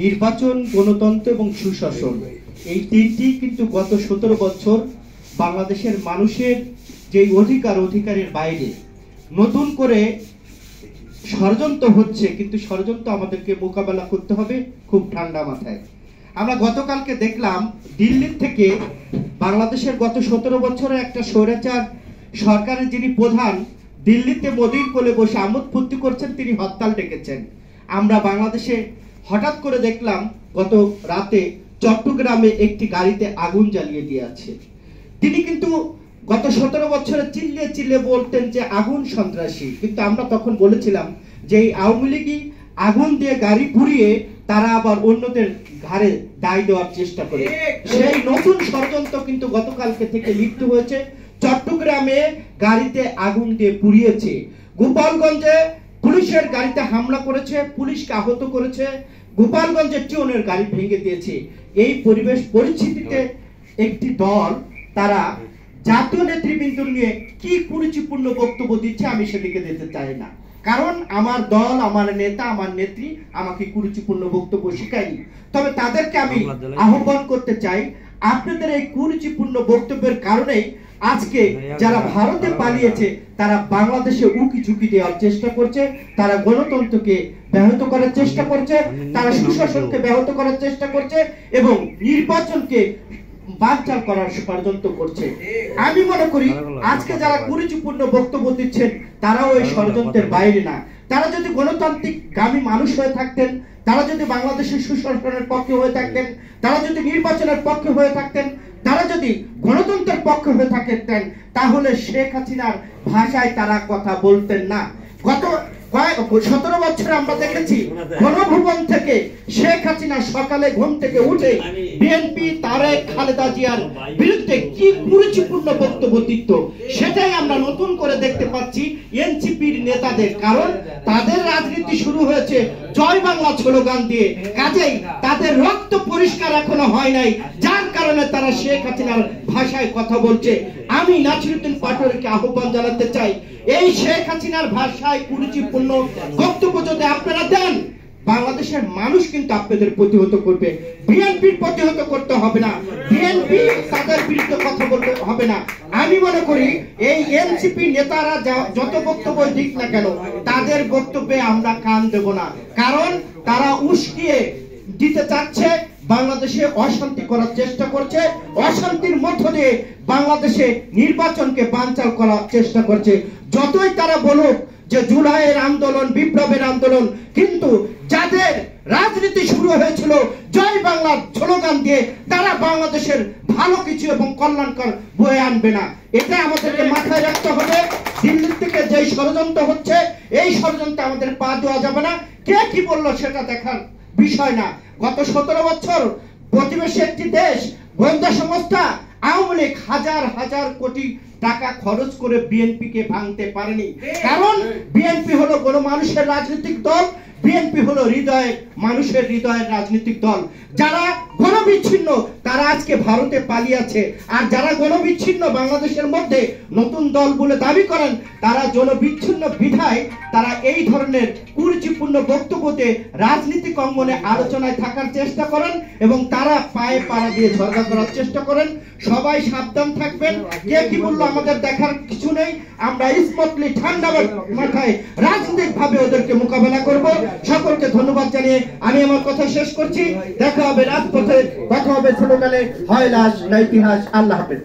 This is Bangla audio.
নির্বাচন, গণতন্ত্র এবং সুশাসন, এই তিনটি কিন্তু গত 17 বছর বাংলাদেশের মানুষের যে অধিকারের বাইরে নতুন করে ষড়যন্ত্র হচ্ছে, কিন্তু ষড়যন্ত্র আমাদেরকে মোকাবেলা করতে হবে খুব ঠান্ডা মাথায়। আমরা গতকালকে দেখলাম দিল্লির থেকে বাংলাদেশের গত 17 বছরে একটা স্বৈরাচার সরকারের যিনি প্রধান, দিল্লিতে মোদির কোলে বসে আমোদ ফুর্তি করছেন, তিনি হরতাল ডেকেছেন। আমরা বাংলাদেশে হঠাৎ করে দেখলাম গত রাতে চট্টগ্রামে একটি গাড়িতে আগুন জ্বালিয়ে দিয়ে আছে। তিনি কিন্তু গত 17 বছরে চিল্লিয়ে বলতেন যে আগুন সন্ত্রাসী, কিন্তু আমরা তখন বলেছিলাম যে এই আওয়ামী লীগই আগুন দিয়ে গাড়ি পুড়িয়ে তারা আবার অন্যদের ঘাড়ে দায় দেওয়ার চেষ্টা করে। সেই নতুন ষড়যন্ত্র কিন্তু গতকালকে থেকে লিপ্ত হয়েছে। চট্টগ্রামে গাড়িতে আগুন দিয়ে পুড়িয়েছে, গোপালগঞ্জে পুলিশের গাড়িতে হামলা করেছে, পুলিশকে আহত করেছে, গোপালগঞ্জের টিওনের গাড়ি ভেঙে দিয়েছে। এই পরিস্থিতিতে একটি দল তারা জাতীয় নেতৃবৃন্দ নিয়ে কি কুরুচিপূর্ণ বক্তব্য দিচ্ছে, আমি সেদিকে দিতে চাই না। কারণ আমার দল, আমার নেতা, আমার নেত্রী আমাকে কুরুচিপূর্ণ বক্তব্য শিখায়নি। তবে তাদেরকে আমি আহ্বান করতে চাই, আপনাদের এই কুরুচিপূর্ণ বক্তব্যের কারণেই আজকে যারা ভারতে পালিয়েছে তারা বাংলাদেশে উকি ঝুঁকি দেওয়ার চেষ্টা করছে, তারা গণতন্ত্রকে ব্যাহত করার চেষ্টা করছে, তারা সুশাসনকে ব্যাহত করার চেষ্টা করছে এবং নির্বাচনকে বানচাল করার ষড়যন্ত্র করছে। আমি মনে করি আজকে যারা কুরুচিপূর্ণ বক্তব্য দিচ্ছেন তারাও এই ষড়যন্ত্রের বাইরে না। তারা যদি গণতান্ত্রিক গামী মানুষ হয়ে থাকতেন, তারা যদি বাংলাদেশের সুশাসনের পক্ষে হয়ে থাকতেন, তারা যদি নির্বাচনের পক্ষে হয়ে থাকতেন, তারা যদি গণতন্ত্রের পক্ষে হয়ে থাকতেন, তাহলে শেখ হাসিনার ভাষায় তারা কথা বলতেন না। গত 17 বছরে আমরা দেখেছি গণভবন থেকে শেখ হাসিনা সকালে ঘুম থেকে উঠে বিএনপি তারেক খালেদা জিয়ার বিরুদ্ধে কি কুরুচিপূর্ণ বক্তব্য দিত, সেটাই আমরা নতুন করে দেখতে পাচ্ছি এনসিপির নেতাদের। কারণ তাদের রাজনীতি শুরু হয়েছে জয় বাংলা স্লোগান দিয়ে, কাজেই তাদের রক্ত পরিষ্কার এখনো হয় নাই, যার কারণে তারা শেখ হাসিনার ভাষায় কথা বলছে। আমি নাসিরউদ্দিন পাটোয়ারিকে আহ্বান জানাতে চাই, এই শেখ হাসিনার ভাষায় কুরুচিপূর্ণ বক্তব্য যদি আপনারা দেন, বাংলাদেশের মানুষ কিন্তু আপনাদের প্রতিহত করবে। বিএনপির প্রতিহত করতে হবে না, বিএনপি তাদের বিরুদ্ধে কথা বলতে হবে না। আমি মনে করি এই এনসিপি নেতারা যত বক্তব্য দিক না কেন, তাদের বক্তব্যে আমরা কান দেব না। কারণ তারা উস্কিয়ে দিতে চাচ্ছে, বাংলাদেশে অশান্তি করার চেষ্টা করছে, অশান্তির মধ্য দিয়ে বাংলাদেশে নির্বাচনকে বানচাল করার চেষ্টা করছে। যতই তারা বলুক যে জুলাইয়ের আন্দোলন বিপ্লবের আন্দোলন, কিন্তু যাদের রাজনীতি শুরু হয়েছিল জয় বাংলার স্লোগান দিয়ে, তারা বাংলাদেশের ভালো কিছু এবং কল্যাণকর বয়ে আনবে না। এটা আমাদেরকে মাথায় রাখতে হবে। দিল্লি থেকে যে ষড়যন্ত্র হচ্ছে, এই ষড়যন্ত্রে আমাদের পা দেওয়া যাবে না। কে কি বললো সেটা দেখার বিষয় না। গত 17 বছর প্রতিবেশী একটি দেশ গোয়েন্দা সংস্থা আওয়ামী লীগ হাজার কোটি টাকা খরচ করে বিএনপিকে ভাঙতে পারেনি। কারণ বিএনপি হলো গণমানুষের রাজনৈতিক দল, বিএনপি হলো মানুষের হৃদয়ের রাজনৈতিক দল। যারা গণবিচ্ছিন্ন তারা আজকে ভারতে পালিয়ে আছে, আর যারা গণবিচ্ছিন্ন বাংলাদেশের মধ্যে নতুন দল বলে দাবি করেন, তারা জনবিচ্ছিন্ন বিধায় তারা এই ধরনের কুরুচিপূর্ণ বক্তব্যতে রাজনীতিক অঙ্গনে আলোচনায় থাকার চেষ্টা করেন এবং তারা পায়ে পাড়া দিয়ে ঝগড়া করার চেষ্টা করেন। সবাই সাবধান থাকবেন। কে কি বললো আমাদের দেখার কিছু নেই। আমরা স্পটলি ঠান্ডা মাথায় রাজনৈতিক ভাবে ওদেরকে মোকাবেলা করব। সকলকে ধন্যবাদ জানিয়ে আমি আমার কথা শেষ করছি। দেখা হবে রাজপথে, কথা হবে স্লোগানে, হয় লাশ না ইতিহাস। আল্লাহ হাফেজ।